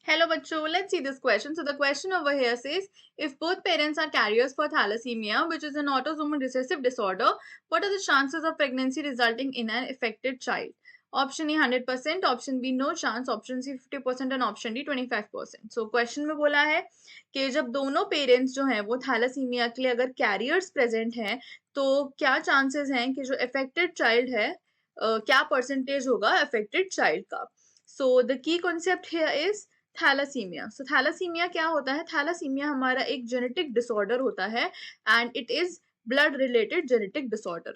Hello bachcho, let's see this question. So the question over here says, if both parents are carriers for thalassemia, which is an autosomal recessive disorder, what are the chances of pregnancy resulting in an affected child? Option A 100%, option B no chance, option C 50% and option D 25%. So question में बोला है कि जब दोनों parents जो हैं वो thalassaemia के लिए अगर कैरियर्स प्रेजेंट हैं तो क्या चांसेस हैं कि जो अफेक्टेड चाइल्ड है क्या परसेंटेज होगा अफेक्टेड चाइल्ड का. So the key concept here is thalassaemia. So thalassaemia क्या होता है? थैलासीमिया हमारा एक जेनेटिक डिसऑर्डर होता है and it is blood related genetic disorder.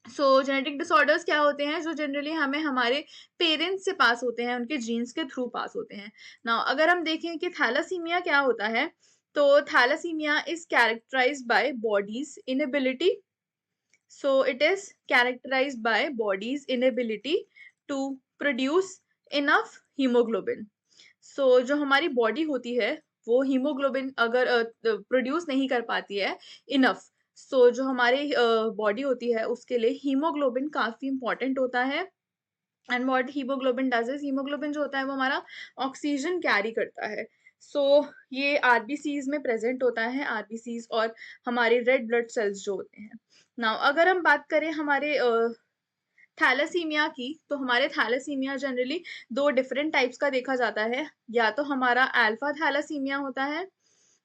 So genetic disorders क्या होते हैं जो जनरली हमें हमारे पेरेंट्स से पास होते हैं, उनके जीन्स के थ्रू पास होते हैं. नाउ अगर हम देखें कि थैलासीमिया क्या होता है, तो thalassemia is characterized by body's inability. So it is characterized by body's inability to produce enough hemoglobin. So जो हमारी बॉडी होती है वो हीमोग्लोबिन अगर प्रोड्यूस नहीं कर पाती है इनफ. सो जो हमारी बॉडी होती है उसके लिए हीमोग्लोबिन काफी इंपॉर्टेंट होता है. And what haemoglobin does is, haemoglobin जो होता है वो हमारा ऑक्सीजन कैरी करता है. सो ये आरबीसीज में प्रेजेंट होता है, आरबीसीज और हमारे रेड ब्लड सेल्स जो होते हैं. नाउ अगर हम बात करें हमारे थैलेसीमिया की, तो हमारे थैलेसीमिया जनरली दो डिफरेंट टाइप्स का देखा जाता है. या तो हमारा अल्फा थैलेसीमिया होता है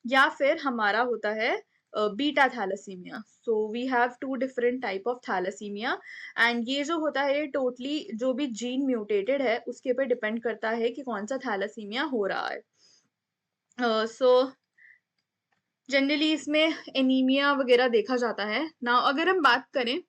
या फिर हमारा होता है beta thalassemia. So we have two different type of thalassemia and ये जो होता है टोटली जो भी जीन म्यूटेटेड है उसके ऊपर डिपेंड करता है कि कौन सा थैलेसीमिया हो रहा है. सो जनरली इसमें एनीमिया वगैरह देखा जाता है. नाउ अगर हम बात करें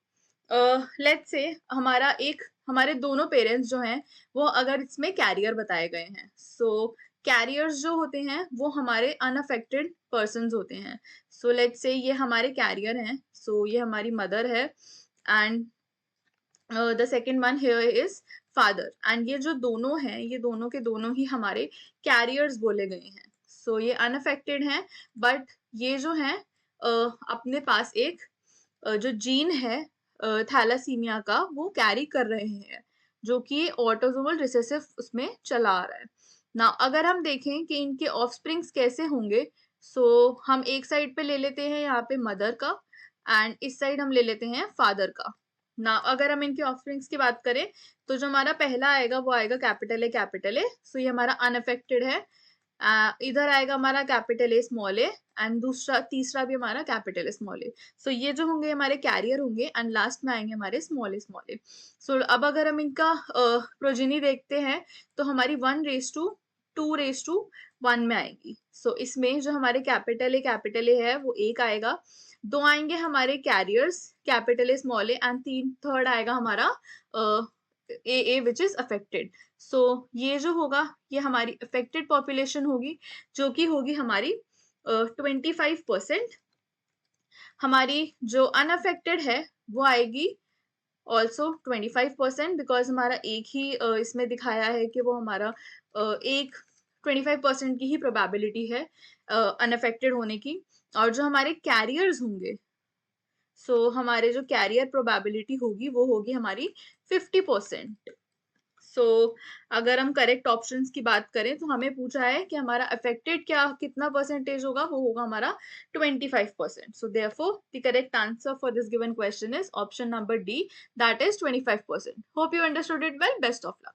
लेट्स से हमारे दोनों पेरेंट्स जो हैं वो अगर इसमें कैरियर बताए गए हैं. सो कैरियर्स जो होते हैं वो हमारे अनअफेक्टेड पर्सन्स होते हैं. सो लेट्स से ये हमारे कैरियर हैं. सो ये हमारी मदर है and the second one here is father. And ये जो दोनों हैं ये दोनों के दोनों ही हमारे कैरियर्स बोले गए हैं. सो ये अनअफेक्टेड हैं बट ये जो हैं अपने पास एक जो जीन है थैलासीमिया का वो कैरी कर रहे हैं जो कि ऑटोसोमल रिसेसिव उसमें चला आ रहा है. ना अगर हम देखें कि इनके ऑफस्प्रिंग्स कैसे होंगे, सो हम एक साइड पे ले लेते हैं यहाँ पे मदर का एंड इस साइड हम ले लेते हैं फादर का. ना अगर हम इनके ऑफस्प्रिंग्स की बात करें तो जो हमारा पहला आएगा वो आएगा कैपिटल ए कैपिटल ए. सो ये हमारा अनअफेक्टेड है. इधर आएगा हमारा capital A small A and तीसरा भी हमारा कैपिटल ए स्मॉल ए. सो ये जो होंगे हमारे कैरियर होंगे एंड लास्ट में आएंगे हमारे स्मॉल ए स्मॉल ए. सो अब अगर हम इनका प्रोजेनी देखते हैं तो हमारी 1:2:1 में आएगी. सो इसमें जो हमारे कैपिटल ए है वो एक आएगा, दो आएंगे हमारे carriers capital A small A and third आएगा हमारा ए विच इज अफेक्टेड. सो ये जो होगा ये हमारी अफेक्टेड पॉपुलेशन होगी जो कि होगी हमारी 25%. हमारी जो अनअफेक्टेड है वो आएगी ऑल्सो 25% बिकॉज हमारा एक ही इसमें दिखाया है कि वो हमारा एक 25% की ही प्रोबेबिलिटी है अनअफेक्टेड होने की. और जो हमारे कैरियर्स होंगे सो हमारे जो कैरियर प्रोबेबिलिटी होगी वो होगी हमारी 50%. सो अगर हम करेक्ट ऑप्शंस की बात करें तो हमें पूछा है कि हमारा अफेक्टेड क्या कितना परसेंटेज होगा, वो होगा हमारा 25%. So therefore the correct answer for this given question is option number D, that is 25%. Hope you understood it well. Best of luck.